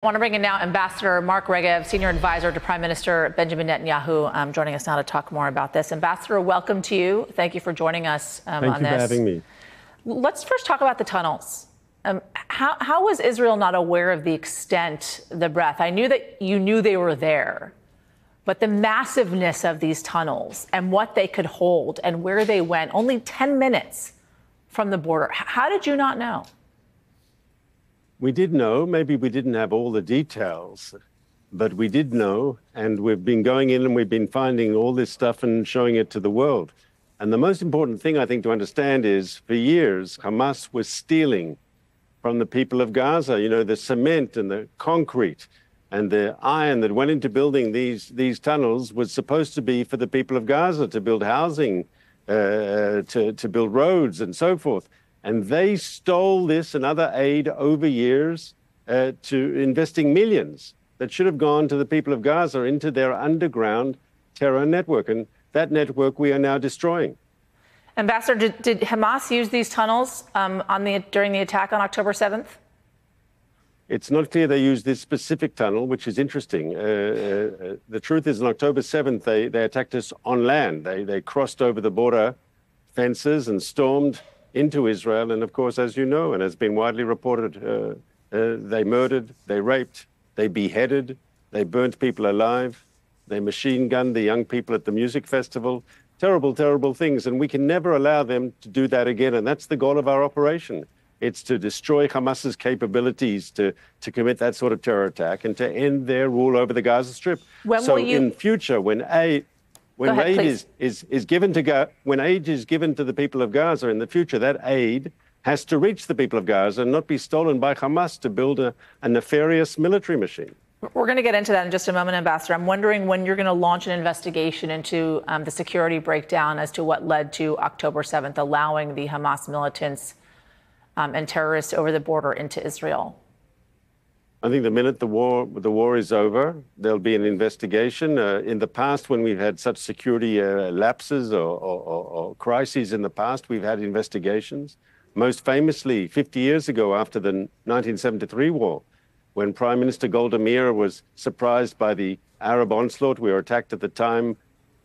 I want to bring in now Ambassador Mark Regev, Senior Advisor to Prime Minister Benjamin Netanyahu, joining us now to talk more about this. Ambassador, welcome to you. Thank you for joining us on this. Thank you for having me. Let's first talk about the tunnels. How was Israel not aware of the extent, the breadth? I knew that you knew they were there, but the massiveness of these tunnels and what they could hold and where they went, only 10 minutes from the border. How did you not know? We did know. Maybe we didn't have all the details, but we did know, and we've been going in and we've been finding all this stuff and showing it to the world. And the most important thing, I think, to understand is, for years, Hamas was stealing from the people of Gaza, you know, the cement and the concrete and the iron that went into building these tunnels was supposed to be for the people of Gaza, to build housing, to build roads and so forth. And they stole this and other aid over years to investing millions that should have gone to the people of Gaza into their underground terror network. And that network we are now destroying. Ambassador, did Hamas use these tunnels during the attack on October 7th? It's not clear they used this specific tunnel, which is interesting. The truth is, on October 7th, they attacked us on land. They crossed over the border fences and stormed into Israel. And of course, as you know, and has been widely reported, they murdered, they raped, they beheaded, they burnt people alive, they machine gunned the young people at the music festival. Terrible, terrible things. And we can never allow them to do that again. And that's the goal of our operation. It's to destroy Hamas's capabilities to commit that sort of terror attack and to end their rule over the Gaza Strip. In future, when aid is given to the people of Gaza in the future, that aid has to reach the people of Gaza and not be stolen by Hamas to build a nefarious military machine. We're going to get into that in just a moment, Ambassador. I'm wondering when you're going to launch an investigation into the security breakdown as to what led to October 7th, allowing the Hamas militants and terrorists over the border into Israel. I think the minute the war is over, there'll be an investigation. In the past, when we've had such security lapses or crises in the past, we've had investigations. Most famously, 50 years ago, after the 1973 war, when Prime Minister Golda Meir was surprised by the Arab onslaught. We were attacked at the time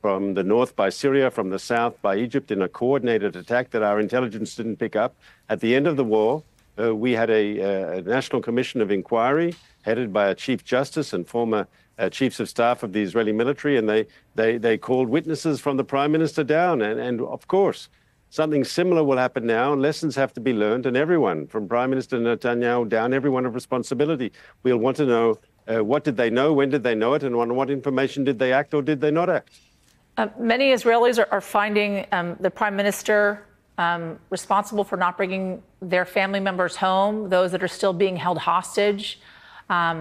from the north by Syria, from the south by Egypt, in a coordinated attack that our intelligence didn't pick up. At the end of the war, we had a National Commission of Inquiry headed by a Chief Justice and former Chiefs of Staff of the Israeli military, and they called witnesses from the Prime Minister down. And of course, something similar will happen now. Lessons have to be learned, and everyone, from Prime Minister Netanyahu down, everyone of responsibility, we'll want to know what did they know, when did they know it, and on what information did they act or did they not act. Many Israelis are finding the Prime Minister responsible for not bringing their family members home, those that are still being held hostage.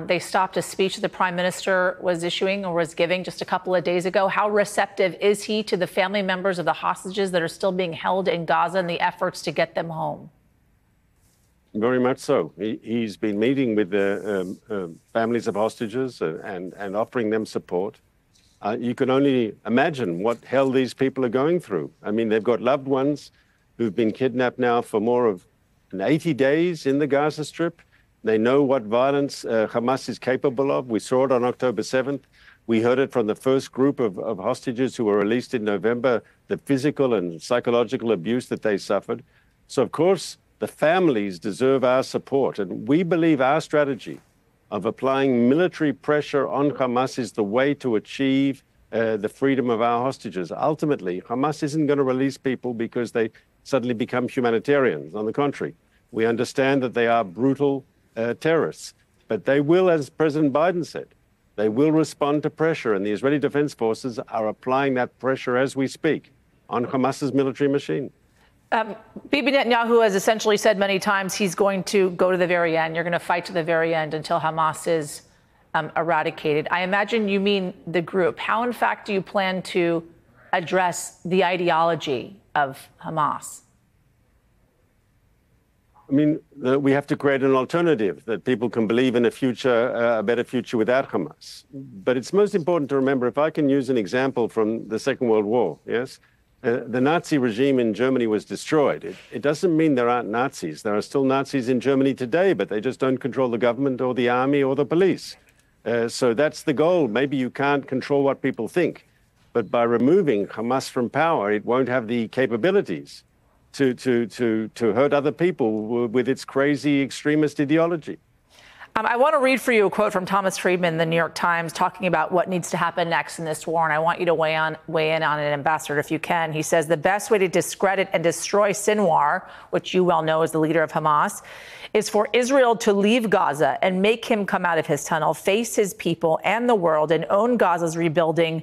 They stopped a speech the Prime Minister was issuing or was giving just a couple of days ago. How receptive is he to the family members of the hostages that are still being held in Gaza and the efforts to get them home? Very much so. He's been meeting with the families of hostages and offering them support. You can only imagine what hell these people are going through. I mean, they've got loved ones who've been kidnapped now for more of 80 days in the Gaza Strip. They know what violence Hamas is capable of. We saw it on October 7th. We heard it from the first group of hostages who were released in November, the physical and psychological abuse that they suffered. So, of course, the families deserve our support. And we believe our strategy of applying military pressure on Hamas is the way to achieve the freedom of our hostages. Ultimately, Hamas isn't going to release people because they suddenly become humanitarians. On the contrary, we understand that they are brutal terrorists. But they will, as President Biden said, they will respond to pressure. And the Israeli Defense Forces are applying that pressure as we speak on Hamas's military machine. Bibi Netanyahu has essentially said many times he's going to go to the very end. You're going to fight to the very end until Hamas is eradicated. I imagine you mean the group. How, in fact, do you plan to address the ideology of Hamas? I mean, we have to create an alternative that people can believe in a future, a better future without Hamas. But it's most important to remember, if I can use an example from the Second World War, yes? the Nazi regime in Germany was destroyed. It doesn't mean there aren't Nazis. There are still Nazis in Germany today, but they just don't control the government or the army or the police. So that's the goal. Maybe you can't control what people think, but by removing Hamas from power, it won't have the capabilities to hurt other people with its crazy extremist ideology. I want to read for you a quote from Thomas Friedman, the New York Times, talking about what needs to happen next in this war. And I want you to weigh in on it, Ambassador, if you can. He says the best way to discredit and destroy Sinwar, which you well know is the leader of Hamas, is for Israel to leave Gaza and make him come out of his tunnel, face his people and the world, and own Gaza's rebuilding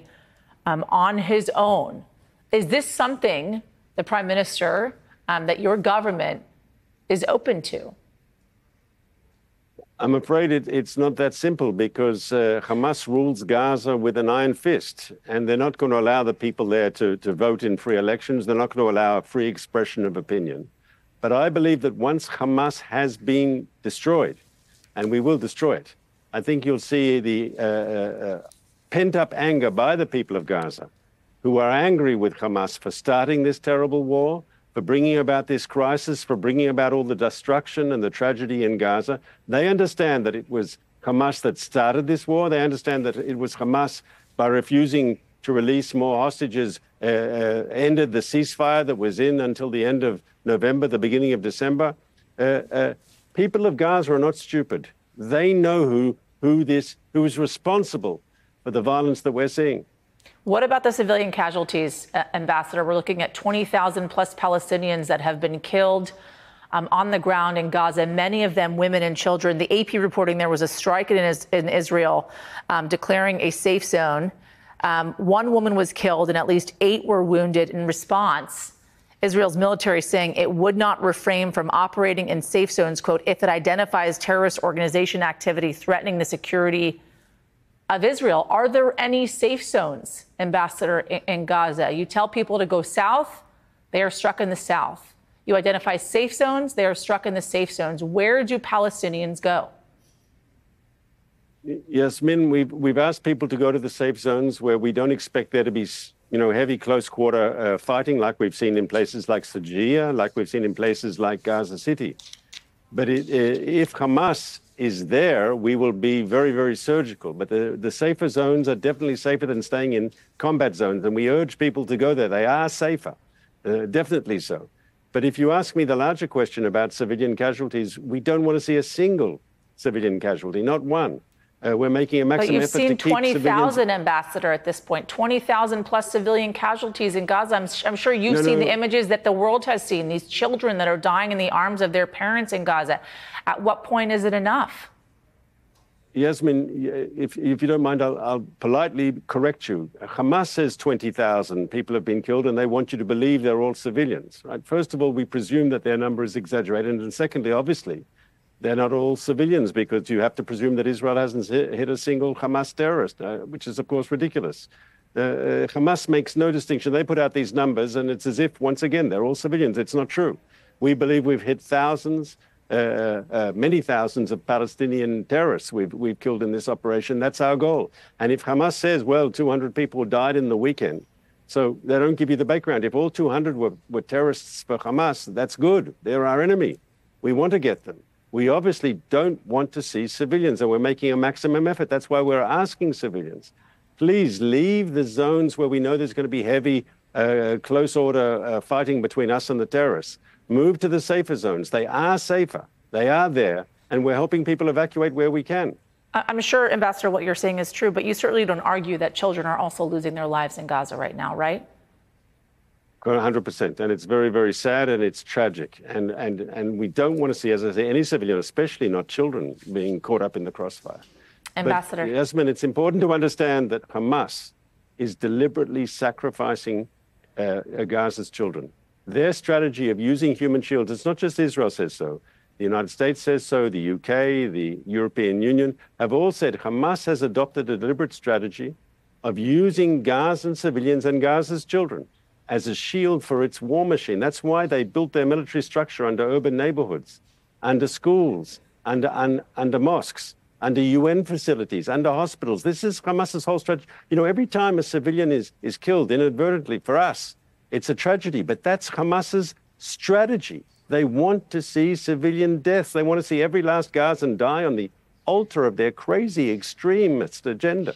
on his own. Is this something, the Prime Minister, that your government is open to? I'm afraid it's not that simple, because Hamas rules Gaza with an iron fist, and they're not going to allow the people there to vote in free elections. They're not going to allow a free expression of opinion. But I believe that once Hamas has been destroyed, and we will destroy it, I think you'll see the pent-up anger by the people of Gaza, who are angry with Hamas for starting this terrible war, for bringing about this crisis, for bringing about all the destruction and the tragedy in Gaza. They understand that it was Hamas that started this war. They understand that it was Hamas, by refusing to release more hostages, ended the ceasefire that was in until the end of November, the beginning of December. People of Gaza are not stupid. They know who is responsible for the violence that we're seeing. What about the civilian casualties, Ambassador? We're looking at 20,000 plus Palestinians that have been killed on the ground in Gaza, many of them women and children. The AP reporting there was a strike in Israel declaring a safe zone. One woman was killed and at least 8 were wounded. In response, Israel's military saying it would not refrain from operating in safe zones, quote, if it identifies terrorist organization activity threatening the security of Israel. Are there any safe zones, Ambassador, in Gaza? You tell people to go south, they are struck in the south. You identify safe zones, they are struck in the safe zones. Where do Palestinians go? Yasmin, we've asked people to go to the safe zones where we don't expect there to be, heavy close quarter fighting, like we've seen in places like Sajia, like we've seen in places like Gaza City. But if Hamas is there, we will be very, very surgical. But the safer zones are definitely safer than staying in combat zones. And we urge people to go there. They are safer, definitely so. But if you ask me the larger question about civilian casualties, we don't want to see a single civilian casualty, not one. We're making a maximum effort to keep civilians. But you've seen 20,000, Ambassador, at this point, 20,000 plus civilian casualties in Gaza. I'm sure you've seen the images that the world has seen, these children that are dying in the arms of their parents in Gaza. At what point is it enough? Yasmin, if you don't mind, I'll politely correct you. Hamas says 20,000 people have been killed, and they want you to believe they're all civilians. Right? First of all, we presume that their number is exaggerated. And secondly, obviously, they're not all civilians, because you have to presume that Israel hasn't hit a single Hamas terrorist, which is, of course, ridiculous. Hamas makes no distinction. They put out these numbers, and it's as if, once again, they're all civilians. It's not true. We believe we've hit thousands, many thousands of Palestinian terrorists we've killed in this operation. That's our goal. And if Hamas says, well, 200 people died in the weekend, so they don't give you the background. If all 200 were terrorists for Hamas, that's good. They're our enemy. We want to get them. We obviously don't want to see civilians, and we're making a maximum effort. That's why we're asking civilians, please leave the zones where we know there's going to be heavy, close order fighting between us and the terrorists. Move to the safer zones. They are safer. They are there, and we're helping people evacuate where we can. I'm sure, Ambassador, what you're saying is true, but you certainly don't argue that children are also losing their lives in Gaza right now, right? 100%. And it's very, very sad, and it's tragic. And we don't want to see, as I say, any civilian, especially not children, being caught up in the crossfire. Ambassador. But, Yasmin, it's important to understand that Hamas is deliberately sacrificing Gaza's children. Their strategy of using human shields, it's not just Israel says so. The United States says so, the UK, the European Union have all said Hamas has adopted a deliberate strategy of using Gazan civilians and Gaza's children as a shield for its war machine. That's why they built their military structure under urban neighborhoods, under schools, under mosques, under UN facilities, under hospitals. This is Hamas's whole strategy. Every time a civilian is killed inadvertently for us, It's a tragedy, but that's Hamas's strategy. They want to see civilian deaths. They want to see every last Gazan die on the altar of their crazy extremist agenda.